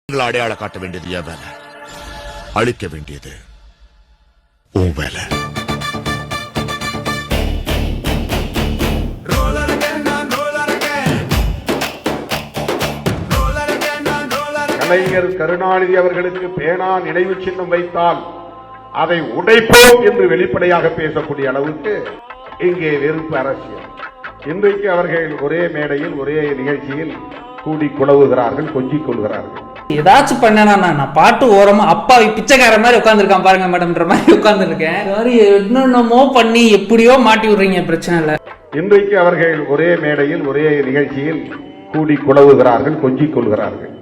அடையாள காட்ட வேண்டியது என் வேலை, அழிக்க வேண்டியது உன் வேலை. கலைஞர் கருணாநிதி அவர்களுக்கு பேனா நினைவு சின்னம் வைத்தால் அதை உடைப்போம் என்று வெளிப்படையாக பேசக்கூடிய அளவுக்கு இங்கே வெறுப்பு அரசியல். இன்றைக்கு அவர்கள் ஒரே மேடையில் ஒரே நிகழ்ச்சியில் கூடி குழவுகிறார்கள், கொஞ்சிக் கொள்கிறார்கள். ஏதாச்சும் பண்ணனா நான் பாட்டு ஓரமா அப்பாவி பிச்சைக்கார மாதிரி உட்காந்துருக்கான் பாருங்க மேடம்ன்ற மாதிரி உட்கார்ந்துருக்கேன். என்னென்னமோ பண்ணி எப்படியோ மாட்டி விடுறீங்க, பிரச்சனை இல்ல. இன்றைக்கு அவர்கள் ஒரே மேடையில் ஒரே நிகழ்ச்சியில் கூடி குழவுகிறார்கள், கொஞ்சிக் கொள்கிறார்கள்.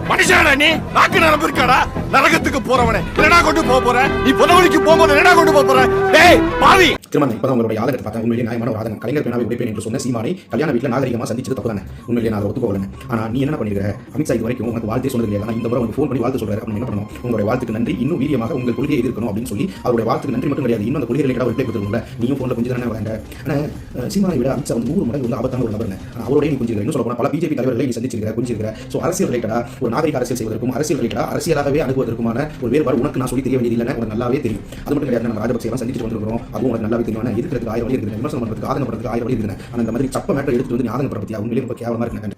மனுஷனா நீ நாக்கு நரம்பு இருக்காடா? நரகத்துக்கு போறவனே என்னடா கொண்டு போற? நீ பொலவலிக்கு போகும்போது என்னடா கொண்டு போற? டேய் பாவி! திருமணம் இப்பதான் உங்களுடைய ஆளுநர் பார்த்தா உண்மையிலேயே நியாயமான ஒரு வாதம். கலைஞர் பேனாவை உடைப்பேன் என்று சொன்ன சீமானை கல்யாண வீட்டில் நாகரிகமா சந்திச்சது தப்பு தானே. உண்மையிலேயே நான் ஒத்துக்கொள்ளேன். ஆனா நீ என்ன பண்ணிருக்க? அமித்ஷா இது வரைக்கும் உனக்கு வாழ்த்து சொன்னது இல்லையா? இந்த முறை உங்களுக்கு ஃபோன் பண்ணி வாழ்த்து சொல்றாரு. என்ன பண்ணணும்? உங்களுடைய வாழ்த்துக்கு நன்றி, இன்னும் வீரியமாக உங்கள் கொள்கையை எதிர்க்கணும் அப்படின்னு சொல்லி அவருடைய வாழ்த்துக்கு நன்றி மட்டும் கிடையாது, இன்னும் அந்த கொள்கை ரிலேட்டடா ரிப்ளை கொடுத்துருக்கோம்ல. நீயும் போன்ல கொஞ்சம் தானே வாங்க. ஆனா சீமானை விட அமித்ஷா வந்து 100 மடங்கு வந்து ஆபத்தான ஒரு நபர். அவருடைய நீ கொஞ்சம் இன்னும் சொல்ல போனா பல பிஜேபி தலைவர்களை நீ சந்திச்சிருக்கிற, கொஞ்சிருக்கிற. சோ அரசியல் ரிலேட்டடா ஒரு நாகரிக அரசியல் செய்வதற்கும் அரசியல் ரிலேட்டடா அரசியலாகவே அணுகுவதற்குமான ஒரு வேறுபாடு உனக்கு நான் சொல்லி தெரிய வேண்டியது இல்லைன்னு உனக்கு நல்லாவே தெரியும். அது மட்டும் கிடையாது, நம்ம ராஜபக்சே எல்லாம் சந்திச்சு வந்திருக்கிறோம், அதுவும் உனக்கு நல்லாவே தெரியும். இருக்கிறதுக்கு 1000 வழி இருக்குது, விமர்சனம் பண்றதுக்கு ஆதங்க பண்றதுக்கு 1000 வழி இருக்குது. ஆனா இந்த மாதிரி சப்ப மேட்டர் எடுத்துட்டு வந்து ஆதங்க பண்றதுக்கு உண்மையிலேயே ரொம்ப கேவலமா இருக்கு.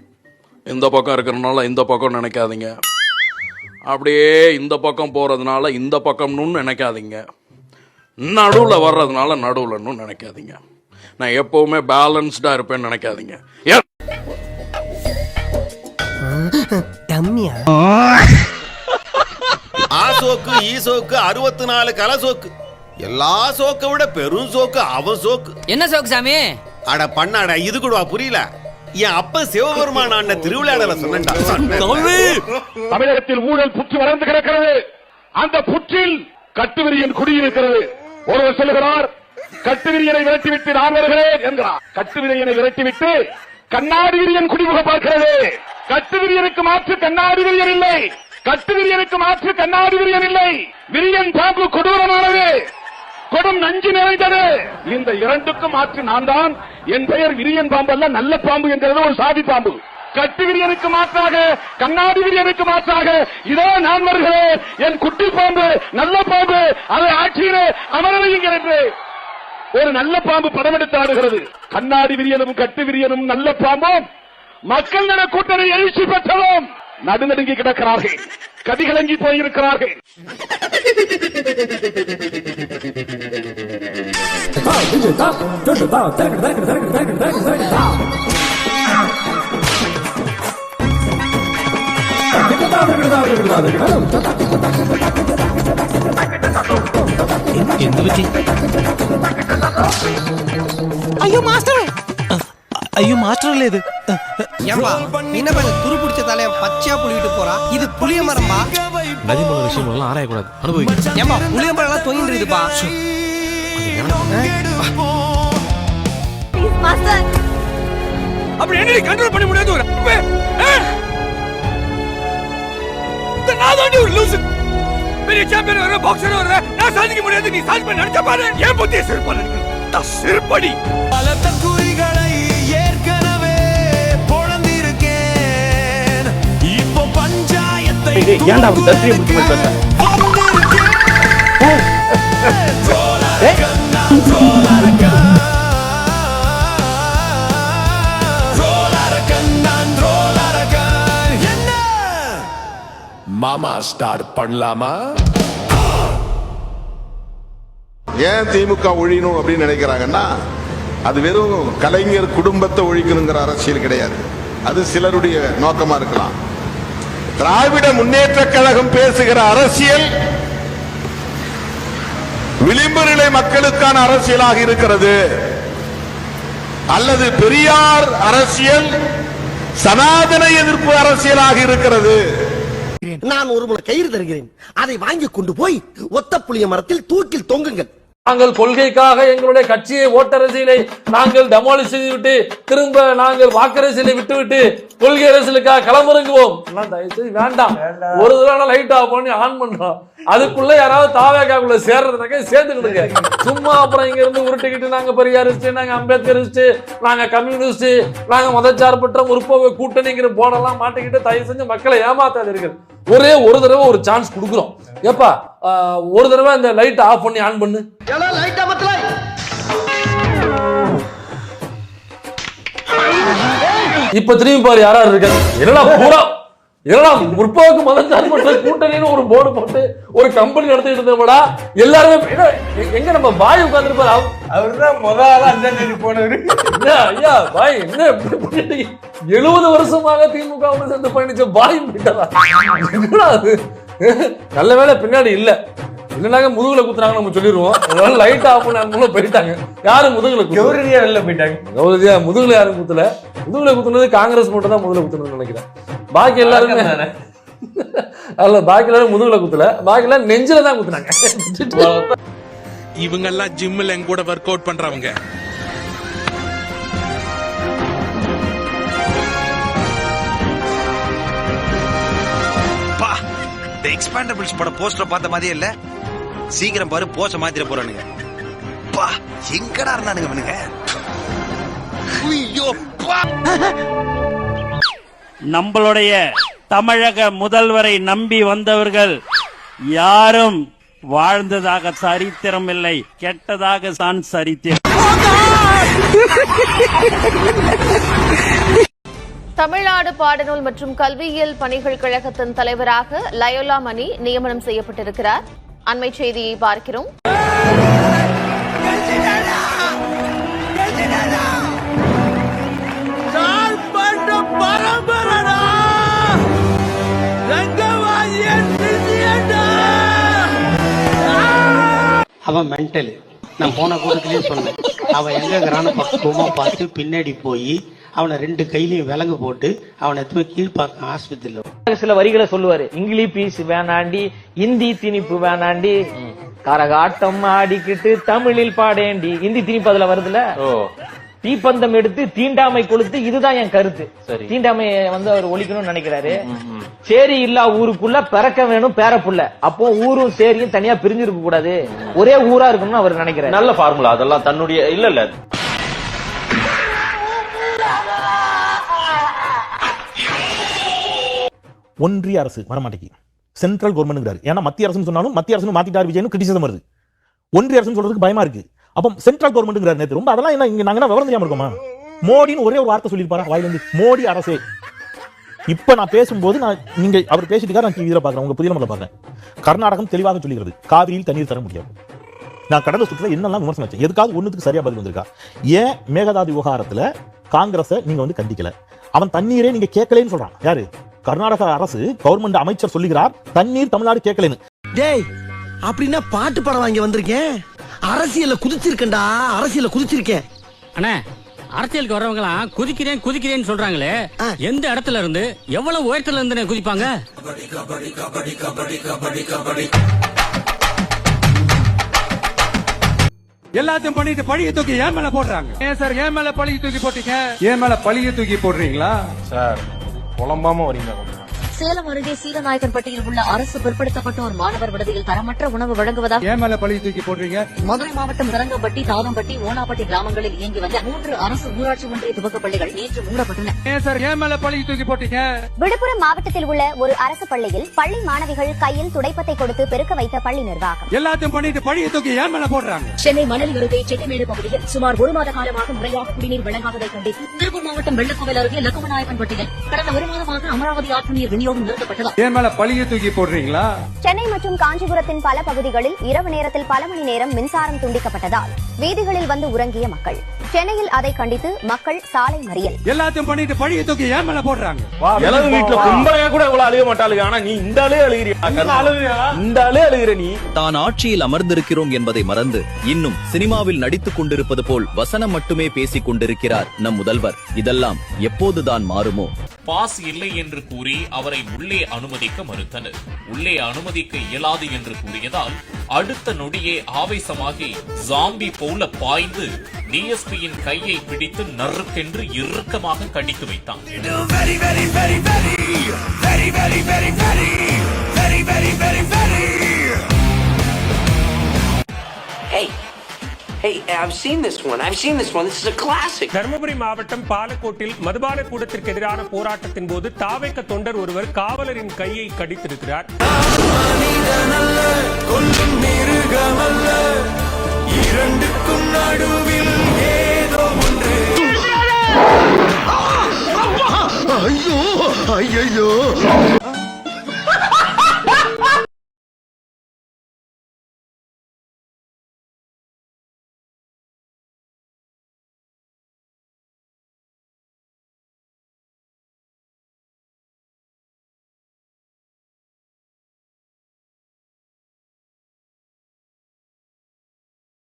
இந்த பக்கம் இருக்கிறதுனால இந்த பக்கம் நினைக்காதீங்க, அப்படியே இந்த பக்கம் போறதுனால இந்த பக்கம்னு நினைக்காதீங்க, நடுவில் வர்றதுனால நடுவுலன்னு நினைக்காதீங்க. நான் எப்பவுமே பேலன்ஸ்டா இருப்பேன்னு நினைக்காதீங்க. ஆசோக்கு ஈசோக்கு 64 கல சோக்கு, எல்லா சோக்க விட பெரும் சோக்கு அவன் சோக்கு. என்ன சோக்கு சாமி? அட பண்ணாட, இது கூடவா புரியல? என் அப்ப சிவபெருமான் அண்ணன் திருவிழாடல சொன்னேன்டா. தமிழகத்தில் ஊழல் புற்று வளர்ந்து கிடக்கிறது. அந்த புற்றில் கட்டுவிரியன் குடியிருக்கிறது. ஒருவர் சொல்லுகிறார், கட்டுவிரியனை விரட்டிவிட்டு நான் வருகிறேன் என்கிறார். கட்டுவிரியனை விரட்டிவிட்டு கண்ணாடி விரியன் குடிமுக பார்க்கிறது. கட்டுவிரியனுக்கு மாற்று கண்ணாடி விரியன் இல்லை, கட்டுவிரியனுக்கு மாற்று கண்ணாடி விரியன் இல்லை. விரியன் பாம்பு கொடூரமானது, கொடும் நஞ்சு நிறைந்தது. இந்த இரண்டுக்கும் மாற்று நான் தான். என் பெயர் விரியன் பாம்பு அல்ல, நல்ல பாம்பு என்கிறது ஒரு சாதி பாம்பு. கட்டு விரியனுக்கு மாற்றாக கண்ணாடி விரியனுக்கு மாற்றாக இதோ நான் வருகிறேன், என் குட்டி பாம்பு நல்ல பாம்பு, அதை ஆட்சியிலே அமரவையுங்கள் என்று ஒரு நல்ல பாம்பு படம் எடுத்து ஆடுகிறது. கண்ணாடி விரியனும் கட்டு விரியனும் நல்ல பாம்பும் மக்கள் நல கூட்டணி எழுச்சி பெற்றதும் நடுநடுங்கி கிடக்கிறார்கள், கதிகலங்கி போயிருக்கிறார்கள். అయ్యో మాస్టర్, ஐயோ மாஸ்டர் இல்ல இது. ஏம்பா என்ன பண்ண துரு பிடிச்ச தலைய பச்சையா புளிவிட்டு போறா? இது புளிய மரம்பா. நதிமல விஷயம் எல்லாம் ஆராயக்கூடாது, அனுபவிக்க. ஏம்பா புளிய மரம் எல்லாம் தொங்கிட்டு இருக்குப்பா. அப்படி என்ன கண்ட்ரோல் பண்ண முடியாது? ஒரு நான் தாண்டி ஒரு லூசு, பெரிய சாம்பியன் வர, பாக்ஸர் வர, நான் சாதிக்க முடியாது. நீ சாதி பண்ண நினைச்ச பாரு, ஏன் புத்திய சிறுபடி பலத்த குறிகளை ஏற்கனவே பொழந்திருக்கேன். இப்போ பஞ்சாயத்தை ஏன்டா அப்படி தத்திரிய முக்கியமா பேச? மாமா ஸ்டார்ட் பண்ணலாமா? ஏன் திமுக ஒழியணும் அப்படின்னு நினைக்கிறாங்கன்னா, அது வெறும் கலைஞர் குடும்பத்தை ஒழிக்கணுங்கிற அரசியல் கிடையாது. அது சிலருடைய நோக்கமா இருக்கலாம். திராவிட முன்னேற்ற கழகம் பேசுகிற அரசியல் விளிம்பு நிலை மக்களுக்கான அரசியலாக இருக்கிறது. அல்லது பெரியார் அரசியல் சனாதன எதிர்ப்பு அரசியலாக இருக்கிறது. நான் ஒரு முறை கயிறு தருகிறேன், அதை வாங்கி கொண்டு போய் ஒத்த புளிய மரத்தில் தூக்கில் தொங்குங்கள். நாங்கள் கொள்கைக்காக எங்களுடைய கட்சியை ஓட்டரசியலை நாங்கள் டெமாலிஷ் செய்துவிட்டு திரும்ப நாங்கள் வாக்கரசியலை விட்டுவிட்டு கொள்கை அரசியலுக்காக களமிறங்குவோம். வேண்டாம், ஒரு தடவை லைட் ஆஃப் பண்ணி ஆன் பண்றோம், அதுக்குள்ள யாராவது தாவேக்காக்குள்ள சேர்றதுனாக்க சேர்ந்துக்கிடுங்க. சும்மா அப்புறம் இங்க இருந்து உருட்டிக்கிட்டு நாங்க பெரியாரிஸ்ட், நாங்க அம்பேத்கரிஸ்ட், நாங்க கம்யூனிஸ்ட், நாங்க மதச்சார்பற்ற முற்போக்கு கூட்டணிங்கிற போர்டெல்லாம் மாட்டிக்கிட்டு தயவு செஞ்சு மக்களை ஏமாத்தாதீர்கள். ஒரே ஒரு தடவை ஒரு சான்ஸ் கொடுக்குறோம். ஏப்பா ஒரு தடவை இந்த லைட் ஆஃப் பண்ணி ஆன் பண்ணு. இப்ப திரும்பி பாரு யாரா இருக்காரு. என்னடா பூரா என்னடா முற்போக்கு மதச்சார்பற்ற கூட்டணின்னு ஒரு போர்டு போட்டு ஒரு கம்பெனி நடத்திட்டு இருந்தோம்டா. எல்லாருமே எங்க நம்ம பாய் உட்கார்ந்துருப்பாரு. அவருதான் முதல்ல போனவரு. ஐயா பாய் என்ன 70 வருஷமாக திமுக சேர்ந்து பயணிச்ச பாய் போயிட்டதா? நல்ல வேலை பின்னாடி இல்ல, இல்லைனாங்க முதுகுல குத்துறாங்க நம்ம சொல்லிடுவோம். அதனால லைட் ஆஃப் பண்ண போயிட்டாங்க. யாரும் முதுகுல கௌரதியா வெளில போயிட்டாங்க. கௌரதியா முதுகுல யாரும் குத்துல. முதுகுல குத்துனது காங்கிரஸ் மட்டும் தான் முதல்ல குத்துனது நினைக்கிறேன். பாக்கி எல்லாருமே அல்ல, பாக்கி எல்லாரும் முதுகுல குத்துல, பாக்கி எல்லாம் நெஞ்சில தான் குத்துனாங்க. இவங்க எல்லாம் ஜிம்ல எங்க கூட ஒர்க் அவுட் பண்றவங்க. எக்ஸ்பாண்டபிள்ஸ் பட போஸ்டர் பார்த்த மாதிரியே இல்ல. சீக்கிரம் பாரு, போஸ்ட மாத்திர போறானுங்க. பா எங்கடா இருந்தானுங்க இவனுங்க. ஐயோ பா. நம்மளுடைய தமிழக முதல்வரை நம்பி வந்தவர்கள் யாரும் வாழ்ந்ததாக சரித்திரம் இல்லை, கெட்டதாக தான் சரித்திரம். தமிழ்நாடு பாடநூல் மற்றும் கல்வியியல் பணிகள் கழகத்தின் தலைவராக லயோலா மணி நியமனம் செய்யப்பட்டிருக்கிறார். அண்மை செய்தியை பார்க்கிறோம். அவன் மென்டல். நான் போன கூட்டத்திலேயே சொன்னேன், அவன் எங்க கிரான பக்குவமா பார்த்து பின்னாடி போய் அவனை 2 கையிலையும் விலங்கு போட்டு அவனை எடுத்து கீழ்பாக்கம் ஆஸ்பத்திரியில சில வரிகளை சொல்லுவாரு. இங்கிலீஷ் பீஸ் வேணாண்டி, இந்தி திணிப்பு வேணாண்டி, கரகாட்டம் ஆடிக்கிட்டு தமிழில் பாடேண்டி. இந்தி திணிப்பு அதுல வருதுல. தீப்பந்தம் எடுத்து தீண்டாமை கொளுத்து, இதுதான் என் கருத்து. தீண்டாமையை அவர் ஒழிக்கணும்னு நினைக்கிறாரு. சேரி இல்லா ஊருக்குள்ள பிறக்க வேணும் பேரப்புள்ள. அப்போ ஊரும் சேரியும் தனியா பிரிஞ்சிருக்க கூடாது, ஒரே ஊரா இருக்கணும்னு அவர் நினைக்கிறாரு. நல்ல ஃபார்முலா. அதெல்லாம் தன்னுடைய இல்ல ஒன்றிய அரசு வரமாட்டேங்கி சென்ட்ரல் கவர்மெண்ட். ஏன்னா மத்திய அரசு சொன்னாலும் மத்திய அரசு மாத்திட்டார் விஜயனு கிரிட்டிசிசம் வருது. ஒன்றிய அரசு சொல்றதுக்கு பயமா இருக்கு. அப்போ சென்ட்ரல் கவர்மெண்ட் நேத்து ரொம்ப அதெல்லாம் என்ன இங்க நாங்க விவரம் தெரியாம இருக்கோமா? மோடின்னு ஒரே ஒரு வார்த்தை சொல்லிருப்பாரு வாயிலிருந்து, மோடி அரசே. இப்ப நான் பேசும்போது நீங்க அவர் பேசிட்டு நான் டிவியில பாக்குறேன், உங்க புதிய பாக்குறேன். கர்நாடகம் தெளிவாக சொல்லிக்கிறது, காவிரியில் தண்ணீர் தர முடியாது. நான் கடந்த சுற்றுல என்னெல்லாம் விமர்சனம் வச்சேன், எதுக்காவது ஒண்ணுக்கு சரியா பதில் வந்திருக்கா? ஏன் மேகதாது விவகாரத்துல காங்கிரஸை நீங்க கண்டிக்கல? அவன் தண்ணீரே நீங்க கேட்கலன்னு சொல்றான். யாரு? கர்நாடக அரசு கவர்மெண்ட் அமைச்சர் சொல்லுகிறார் தண்ணீர் தமிழ்நாடு கேட்கலன்னு. டேய் அப்படின்னா பாட்டு படம் வாங்கி வந்திருக்கேன். அரசியல்ல குதிச்சிருக்கேன்டா, அரசியல்ல குதிச்சிருக்கேன். அண்ணா, அரசியலுக்கு வரவங்களாம் குதிக்கிறேன்னு சொல்றாங்களே, எந்த இடத்துல இருந்து எவ்வளவு உயரத்துல இருந்து குதிப்பாங்க? எல்லாத்தையும் பண்ணிட்டு பழிய தூக்கி ஏன் மேல போடுறாங்க. ஏன் சார் ஏன் மேல பழிய தூக்கி போட்டீங்க? ஏன் மேல பழிய தூக்கி போடுறீங்களா சார்? புலம்பாம வரீங்க. சேலம் அருகே சீலநாயக்கன்பட்டியில் உள்ள அரசு பிற்படுத்தப்பட்டோர் மாணவர் விடுதியில் தரமற்ற உணவு வழங்குவதாக ஏன் மேல பழிய தூக்கி போடுறீங்க? மதுரை மாவட்டம் தரங்கம்பட்டி, தாதம்பட்டி, ஓனாப்பட்டி கிராமங்களில் இயங்கி வந்த 3 அரசு ஊராட்சி ஒன்றிய துவக்க பள்ளிகள் நேற்று மூடப்பட்டன. ஏன் சார் ஏன் மேல பழிய தூக்கி போட்டீங்க? விழுப்புரம் மாவட்டத்தில் உள்ள ஒரு அரசு பள்ளியில் பள்ளி மாணவிகள் கையில் துடைப்பத்தை கொடுத்து பெருக்க வைத்த பள்ளி நிர்வாகம். எல்லாத்தையும் பண்ணிட்டு பழிய தூக்கி ஏன் மேல போடுறாங்க? சென்னை மணலி அருகே செட்டிமேடு பகுதியில் சுமார் 1 மாத காலமாக முறையாக குடிநீர் வழங்காததை கண்டித்து திருப்பூர் மாவட்டம் வெள்ளக்கோவில் அருகே லக்குமநாயக்கன்பட்டியில் கடந்த 1 மாதமாக அமராவதி ஆற்று நீர் விநியோகம் நிறுத்தப்பட்டது. ஏன் மேல பழிய தூக்கி போடுறீங்களா? சென்னை மற்றும் காஞ்சிபுரத்தின் பல பகுதிகளில் இரவு நேரத்தில் பல மணி நேரம் மின்சாரம் துண்டிக்கப்பட்டதால் வீதிகளில் வந்து உறங்கிய மக்கள். சென்னையில் அதை கண்டித்து மக்கள் சாலை மறியல். எல்லாத்தையும் பண்ணிட்டு பழிய தூக்கி ஏன் மேல போடுறாங்க? இளவு வீட்டுல கும்பலையா கூட இவ்வளவு அழுக மாட்டாளுங்க. ஆனா நீ இந்த ஆளே அழுகிறியா? இந்த ஆளே அழுகிற நீ. தான் ஆட்சியில் அமர்ந்திருக்கிறோம் என்பதை மறந்து இன்னும் சினிமாவில் நடித்துக் கொண்டிருப்பது போல் வசனம் மட்டுமே பேசிக் கொண்டிருக்கிறார் நம் முதல்வர். இதெல்லாம் எப்போதுதான் மாறுமோ? பாஸ் இல்லை என்று கூறி அவரை உள்ளே அனுமதிக்க மறுத்தனர். உள்ளே அனுமதிக்க இயலாது என்று கூறியதால் அடுத்த நொடியே ஆவேசமாகி ஜாம்பி போல பாய்ந்து டிஎஸ்பியின் கையை பிடித்து நறுக்கென்று இறுக்கமாக கடித்து வைத்தான். தர்மபுரி மாவட்டம் பாலக்கோட்டில் மதுபான கூடத்திற்கு எதிரான போராட்டத்தின் போது தாவேக்க தொண்டர் ஒருவர் காவலரின் கையை கடித்திருக்கிறார். இரண்டுக்கும் நடுவில் ஏதோ ஒன்று. ஐயோ ஐயோ